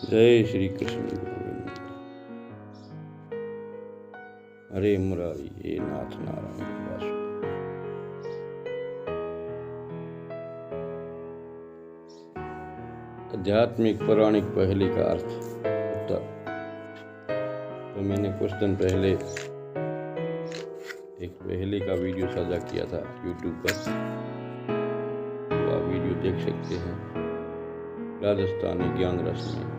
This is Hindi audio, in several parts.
जय श्री कृष्ण गोविंद। हरे मुरारी हे नाथ नारायण वासुदेव। आध्यात्मिक पौराणिक पहेली का अर्थ उत्तर। तो मैंने कुछ दिन पहले एक पहेली का वीडियो साझा किया था YouTube पर, तो आप वीडियो देख सकते हैं राजस्थानी ज्ञान रस में।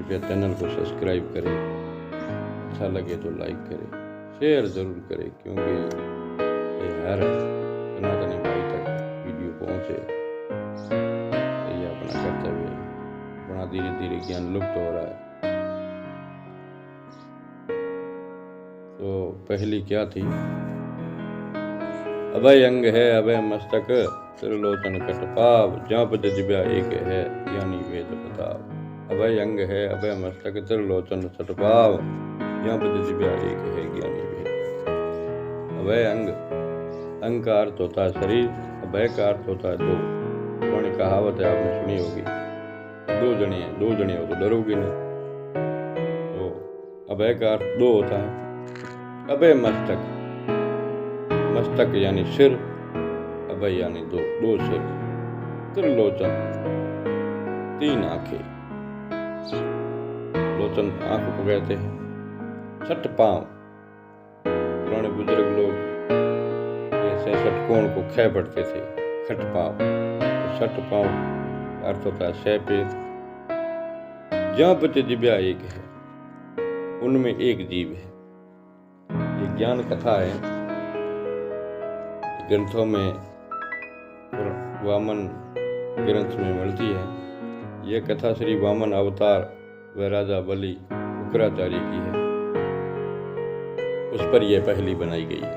कृपया चैनल को सब्सक्राइब करें, अच्छा लगे तो लाइक करें, शेयर ज़रूर करें, क्योंकि ये हर सनातनी भाई तक वीडियो पहुँचे। ये अपना कर्तव्य है। अपना धीरे धीरे ज्ञान लुप्त हो रहा है। तो पहली क्या थी? अभय अंग है अभय मस्तक, त्रिलोचन कटपाव, जहाँ जिब्या एक है ज्ञानी वेद प्रताप। अभय अंग है अभय मस्तक, त्रिलोचन सटपाव, यहाँ जिब्या एक है ज्ञानी वेद। अभय अंग, अंग का अर्थ होता है शरीर, अभय का अर्थ होता है दो। पुरानी कहावत है, आपने सुनी होगी, दो जने हो तो डरोगे नहीं। तो अभय का अर्थ दो होता है। अभय मस्तक, मस्तक यानी सिर, अभय यानी दो सिर। त्रिलोचन, तीन आंखें, लोचन आंख को कहते हैं। छठ पांव, पुराने बुजुर्ग लोग ऐसे षटकोण को ख पढ़ते थे, खट पांव। तो छठ पांव अर्थ होता है छह पैर। जहाँ बचे जिब्या एक है, उनमें एक जीव है। ये ज्ञान कथा है, ग्रंथों में, वामन ग्रंथ में मिलती है। यह कथा श्री वामन अवतार व राजा बलि शुक्राचार्य की है, उस पर यह पहेली बनाई गई है।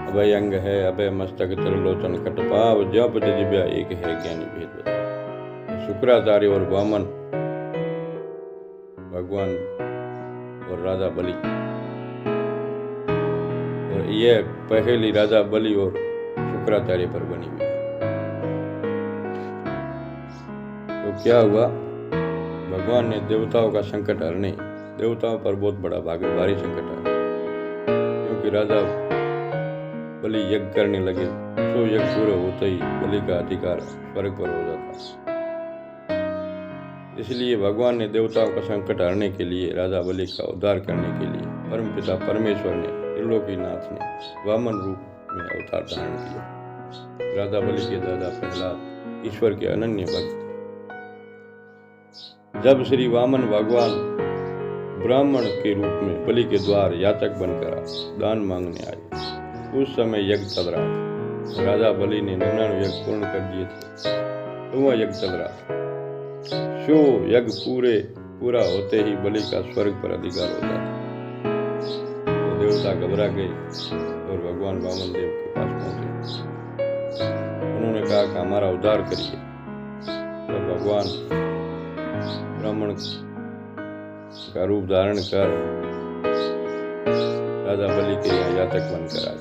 अभय अंग है अभय मस्तक, त्रिलोचन कटपाव, जप जिब्या एक है ज्ञानी भेद। शुक्राचार्य और वामन भगवान और राजा बलि, और यह पहेली राजा बलि और शुक्राचार्य पर बनी हुई है। तो क्या हुआ? भगवान ने देवताओं का संकट हरने, देवताओं पर बहुत बड़ा भारी संकट आया, क्योंकि राजा बलि यज्ञ करने लगे। तो यज्ञ पूरे होते ही बलि का अधिकार स्वर्ग पर हो जाता। इसलिए भगवान ने देवताओं का संकट हरने के लिए, राजा बलि का उद्धार करने के लिए, परमपिता परमेश्वर ने, त्रिलोकीनाथ ने वामन रूप में अवतार धारण किया। राजा बलि के दादा प्रहलाद ईश्वर के अनन्य भक्त। जब श्री वामन भगवान ब्राह्मण के रूप में बलि के द्वार याचक बनकर दान मांगने आए, उस समय यज्ञ चल रहा था। राजा बलि ने 99 यज्ञ पूर्ण कर दिए थे, तो वह यज्ञ चल रहा था। शो यज्ञ पूरा होते ही बलि का स्वर्ग पर अधिकार होता था। तो देवता घबरा गए और भगवान वामन देव के पास पहुंचे। उन्होंने कहा कि हमारा उद्धार करिए। तो भगवान ब्राह्मण का रूप धारण कर राजा बलि के यहाँ याचक बनकर आए।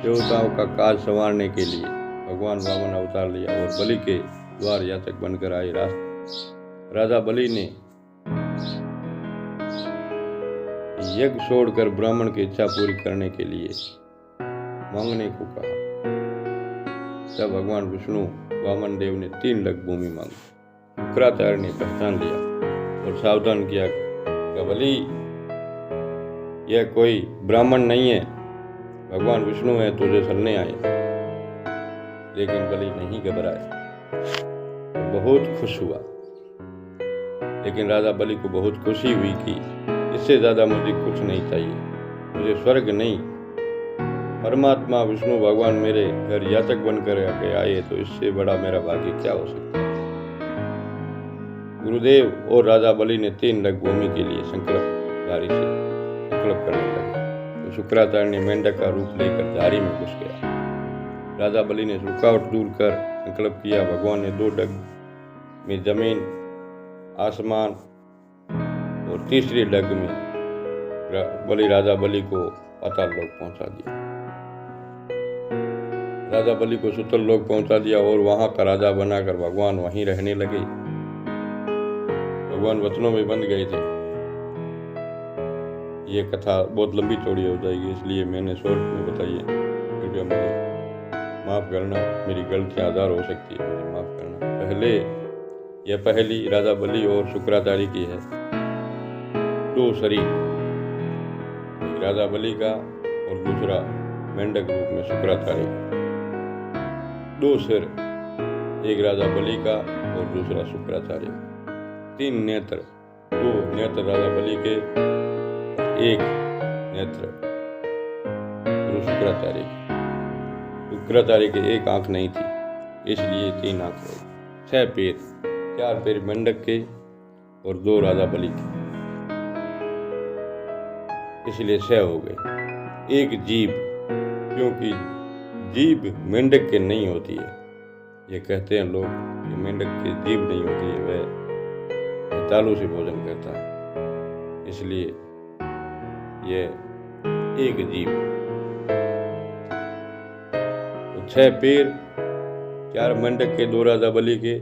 देवताओं का काज संवारने के लिए भगवान वामन अवतार लिया और बलि के द्वार याचक बनकर आए। राजा बलि ने यज्ञ छोड़कर ब्राह्मण की इच्छा पूरी करने के लिए मांगने को कहा। तब भगवान विष्णु वामन देव ने 3 लग भूमि मांगी। शुक्राचार्य ने पहचान लिया और सावधान किया कि बलि, यह कोई ब्राह्मण नहीं है, भगवान विष्णु है, तुझे छलने आए। लेकिन बलि नहीं घबराया, बहुत खुश हुआ। लेकिन राजा बलि को बहुत खुशी हुई कि इससे ज्यादा मुझे कुछ नहीं चाहिए। मुझे स्वर्ग नहीं, परमात्मा विष्णु भगवान मेरे घर याचक बनकर आए, तो इससे बड़ा मेरा भाग्य क्या हो सकता है। गुरुदेव और राजा बलि ने 3 लग भूमि के लिए संकल्प करने लगे। तो शुक्राचार्य ने मेंढक का रूप लेकर झाड़ी में घुस गया। राजा बलि ने रुकावट दूर कर संकल्प किया। भगवान ने 2 डग में जमीन, आसमान और तीसरी डग में राजा बलि को पाताल लोक पहुंचा दिया। राजा बलि को सुतल लोक पहुंचा दिया और वहां का राजा बनाकर भगवान वहीं रहने लगे। भगवान वचनों में बंध गए थे। ये कथा बहुत लंबी चौड़ी हो जाएगी, इसलिए मैंने शॉर्ट में बताई है। कृपया मुझे माफ़ करना, मेरी गलतियाँ हजार हो सकती है, मुझे माफ़ करना। यह पहली राजा बलि और शुक्राचार्य की है। दो शरीर, एक राजा बलि का और दूसरा मेंढक रूप में शुक्राचार्य का। दो सिर, एक राजा बलि का और दूसरा शुक्राचार्य का। तीन नेत्र, दो नेत्र राजा बलि के, एक नेत्र शुक्राचार्य के। शुक्राचार्य के एक आंख नहीं थी, इसलिए तीन आंख हो गई। 6 पैर, 4 पैर मेंढक के और 2 राजा बलि के, इसलिए 6 हो गए। एक जीभ, क्योंकि जीभ मेंढक के नहीं होती है। ये कहते हैं लोग कि मेंढक की जीभ नहीं होती है, वह तालू से भोजन करता है, इसलिए ये एक जीभ। तो 6 पैर, 4 मेंढक के, 2 राजा बलि के,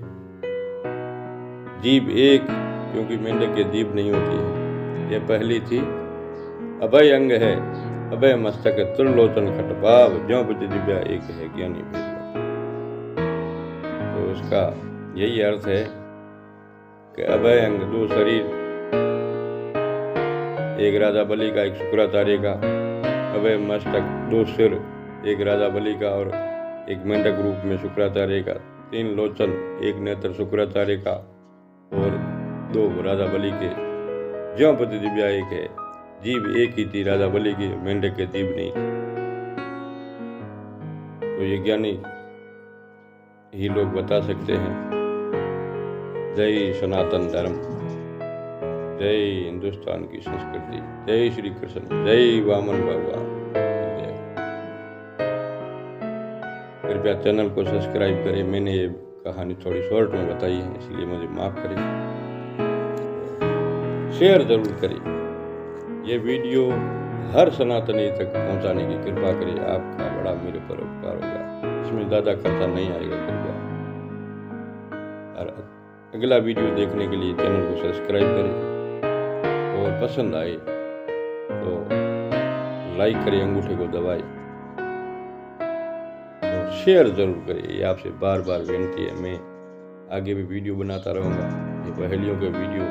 जीभ एक, क्योंकि मेंढक की जीभ नहीं होती है। यह पहली थी। अभय अंग है, अभय मस्तक त्रिलोचन खटभाव, ज्यों बुद्धि दिव्या एक है ज्ञानी भेद। तो उसका यही अर्थ है कि अभय अंग, 2 शरीर, एक राजा बलि का, एक शुक्राचार्य का। अभय मस्तक, 2 सिर, एक राजा बलि का और एक मेंढक रूप में शुक्राचार्य का। 3 लोचन, 1 नेत्र शुक्राचार्य का और 2 राजा बलि के। ज्यों बुद्धि दिव्या एक है, जीभ एक ही थी राजा बलि की, मेंढक के जीभ नहीं थी। तो ये ज्ञानी ही लोग बता सकते हैं। जय सनातन धर्म, जय हिंदुस्तान की संस्कृति, जय श्री कृष्ण, जय वामन भगवान। कृपया चैनल को सब्सक्राइब करें। मैंने ये कहानी थोड़ी शॉर्ट में बताई है, इसलिए मुझे माफ करें। शेयर जरूर करें। ये वीडियो हर सनातनी तक पहुंचाने की कृपा करें। आपका बड़ा मेरे पर उपकार होगा, इसमें ज़्यादा खर्चा नहीं आएगा। कृपया और अगला वीडियो देखने के लिए चैनल को सब्सक्राइब करें और पसंद आए तो लाइक करें, अंगूठे को दबाएं और शेयर जरूर करें। ये आपसे बार बार विनती है। मैं आगे भी वीडियो बनाता रहूँगा। ये पहेलियों के वीडियो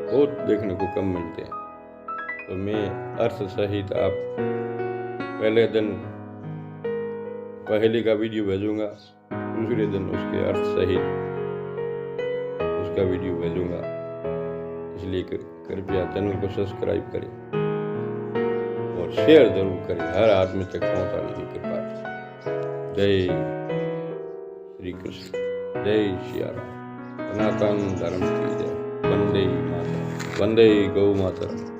बहुत देखने को कम मिलते हैं, तो मैं अर्थ सहित आप पहले दिन पहेली का वीडियो भेजूंगा, दूसरे दिन उसके अर्थ सहित उसका वीडियो भेजूंगा। इसलिए कृपया चैनल को सब्सक्राइब करें और शेयर जरूर करें, हर आदमी तक पहुंचाने की कृपा करें। जय श्री कृष्ण, जय सिया राम, सनातन धर्म की जय। वंदे मातरम, वंदे गौ मातरम।